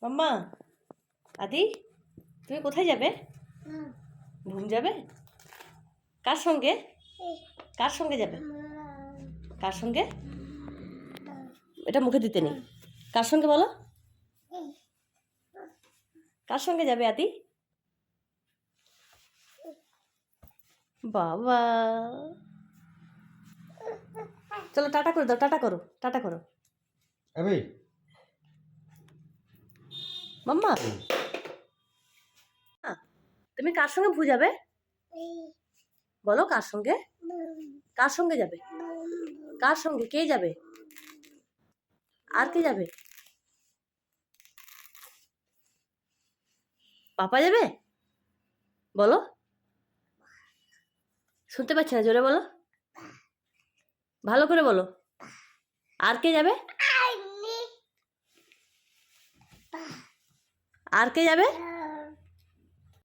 মাম্মা, আদি তুমি কোথায় যাবে? ঘুম যাবে? কার সঙ্গে? কার সঙ্গে যাবে? কার সঙ্গে? এটা মুখে দিতে নেই। কার সঙ্গে বলো? কার সঙ্গে যাবে আদি? বাবা, চলো টাটা করে দাও, টাটা করো, টাটা করো। মাম্মা, তুমি কার সঙ্গে যাবে? বলো কার সঙ্গে? কার সঙ্গে যাবে? কার সঙ্গে? কে যাবে? আর কে যাবে? পাপা যাবে? বলো, শুনতে পাচ্ছি না, জোরে বলো, ভালো করে বলো। আর কে যাবে? আর কে যাবে?